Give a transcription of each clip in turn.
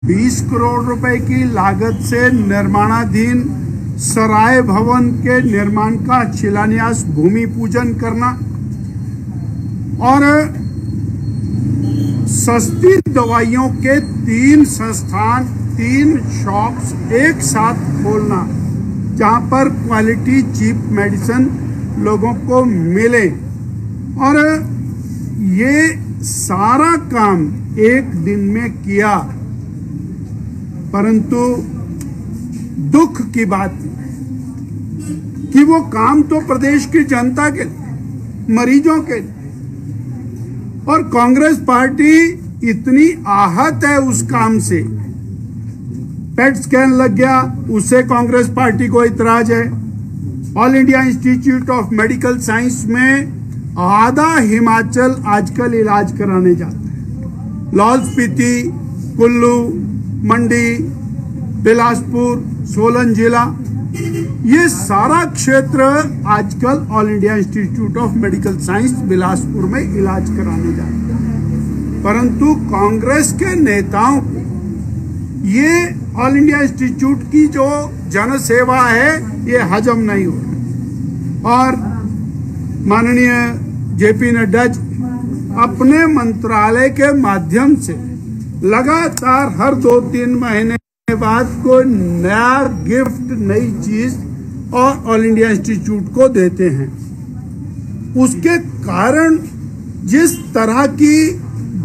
20 करोड़ रुपए की लागत से निर्माणाधीन सराय भवन के निर्माण का शिलान्यास भूमि पूजन करना और सस्ती दवाइयों के 3 संस्थान 3 शॉप्स एक साथ खोलना जहां पर क्वालिटी चीप मेडिसिन लोगों को मिले। और ये सारा काम एक दिन में किया, परंतु दुख की बात कि वो काम तो प्रदेश की जनता के लिए, मरीजों के लिए, और कांग्रेस पार्टी इतनी आहत है उस काम से। पेट स्कैन लग गया, उससे कांग्रेस पार्टी को इतराज है। All India institute of medical science में आधा हिमाचल आजकल इलाज कराने जाता है। लाहौल स्पीति, कुल्लू, मंडी, बिलासपुर, सोलन जिला, ये सारा क्षेत्र आजकल all India institute of medical science Bilaspur में इलाज कराने जाते हैं। परंतु कांग्रेस के नेताओं को ये ऑल इंडिया इंस्टीट्यूट की जो जन सेवा है ये हजम नहीं हो रहा। और माननीय जेपी नड्डा जी अपने मंत्रालय के माध्यम से लगातार हर 2-3 महीने बाद कोई नया गिफ्ट, नई चीज और ऑल इंडिया इंस्टीट्यूट को देते हैं। उसके कारण जिस तरह की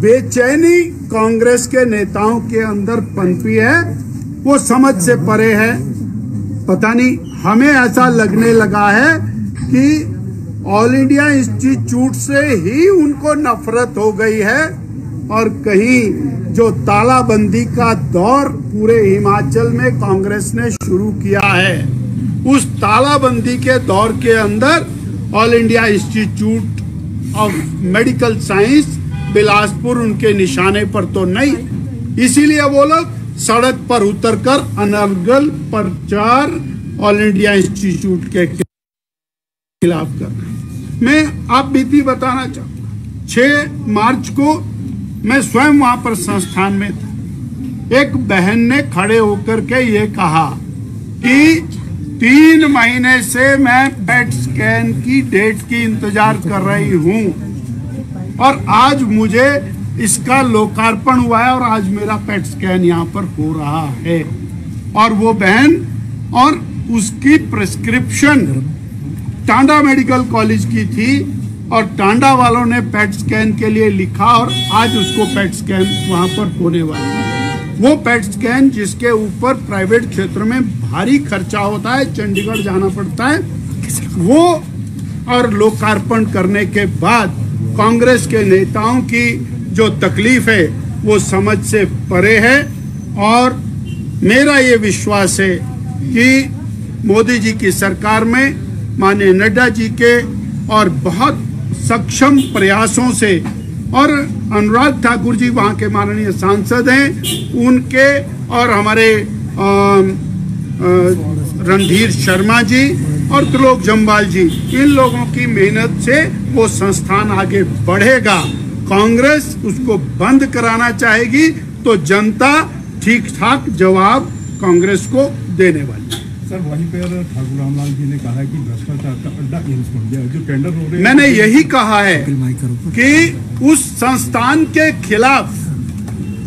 बेचैनी कांग्रेस के नेताओं के अंदर पनपी है वो समझ से परे है। पता नहीं, हमें ऐसा लगने लगा है कि ऑल इंडिया इंस्टीट्यूट से ही उनको नफरत हो गई है और कहीं जो तालाबंदी का दौर पूरे हिमाचल में कांग्रेस ने शुरू किया है, उस तालाबंदी के दौर के अंदर all India institute of medical science Bilaspur उनके निशाने पर तो नहीं, इसीलिए वो लोग सड़क पर उतरकर अनर्गल प्रचार ऑल इंडिया इंस्टीट्यूट के खिलाफ कर रहे हैं। मैं आप बीती बताना चाहूंगा, 6 मार्च को मैं स्वयं वहां पर संस्थान में था। एक बहन ने खड़े होकर के ये कहा कि 3 महीने से मैं पेट स्कैन की डेट की इंतजार कर रही हूं और आज मुझे इसका लोकार्पण हुआ है और आज मेरा पेट स्कैन यहाँ पर हो रहा है। और वो बहन और उसकी प्रिस्क्रिप्शन टांडा मेडिकल कॉलेज की थी और टांडा वालों ने पेट स्कैन के लिए लिखा और आज उसको पेट स्कैन वहां पर होने वाला है। वो पेट स्कैन जिसके ऊपर प्राइवेट क्षेत्र में भारी खर्चा होता है, चंडीगढ़ जाना पड़ता है, वो और लोकार्पण करने के बाद कांग्रेस के नेताओं की जो तकलीफ है वो समझ से परे है। और मेरा ये विश्वास है कि मोदी जी की सरकार में माननीय नड्डा जी के और बहुत सक्षम प्रयासों से, और अनुराग ठाकुर जी वहाँ के माननीय सांसद हैं, उनके और हमारे रणधीर शर्मा जी और त्रिलोक जम्वाल जी, इन लोगों की मेहनत से वो संस्थान आगे बढ़ेगा। कांग्रेस उसको बंद कराना चाहेगी तो जनता ठीक ठाक जवाब कांग्रेस को देने वाली है। सर, वहीं पर ठाकुर रामलाल जी ने कहा है कि भ्रष्टाचार का अड्डा एम्स बन गया, जो टेंडर हो रहे हैं। मैंने यही कहा है कि उस संस्थान के खिलाफ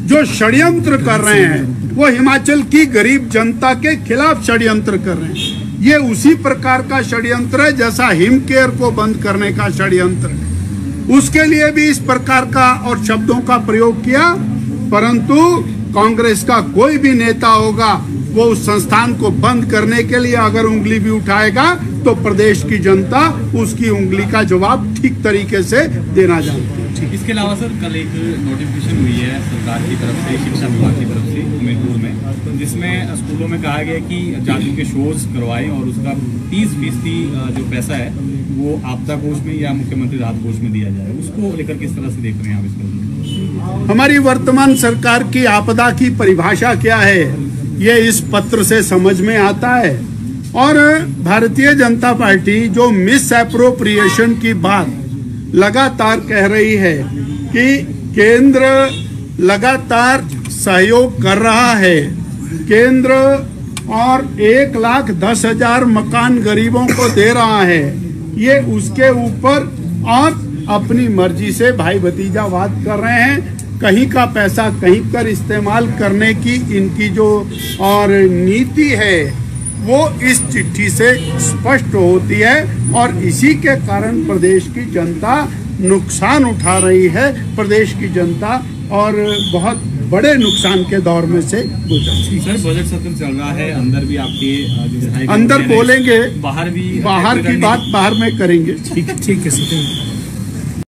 जो षड्यंत्र कर रहे हैं वो हिमाचल की गरीब जनता के खिलाफ षड्यंत्र कर रहे हैं। ये उसी प्रकार का षड्यंत्र है जैसा हिम केयर को बंद करने का षड्यंत्र है। उसके लिए भी इस प्रकार का और शब्दों का प्रयोग किया, परंतु कांग्रेस का कोई भी नेता होगा वो उस संस्थान को बंद करने के लिए अगर उंगली भी उठाएगा तो प्रदेश की जनता उसकी उंगली का जवाब ठीक तरीके से देना जानती है। इसके अलावा सर, कल एक नोटिफिकेशन हुई है सरकार की तरफ से, शिक्षा विभाग की तरफ से हमीरपुर में, जिसमें स्कूलों में कहा गया कि जादू के शोज करवाएं और उसका 30% जो पैसा है वो आपदा कोष में या मुख्यमंत्री राहत कोष में दिया जाए। उसको लेकर किस तरह से देख रहे हैं आप इसको? हमारी वर्तमान सरकार की आपदा की परिभाषा क्या है ये इस पत्र से समझ में आता है। और भारतीय जनता पार्टी जो मिस एप्रोप्रिएशन की बात लगातार कह रही है कि केंद्र लगातार सहयोग कर रहा है। केंद्र और 1,10,000 मकान गरीबों को दे रहा है। ये उसके ऊपर और अपनी मर्जी से भाई भतीजावाद कर रहे हैं। कहीं का पैसा कहीं कर इस्तेमाल करने की इनकी जो और नीति है वो इस चिट्ठी से स्पष्ट होती है और इसी के कारण प्रदेश की जनता नुकसान उठा रही है। प्रदेश की जनता और बहुत बड़े नुकसान के दौर में से गुजर रही है। सर, बजट सत्र चल रहा है, अंदर भी आपके विधायक अंदर बोलेंगे, बाहर भी बाहर की बात बाहर में करेंगे। ठीक है सर।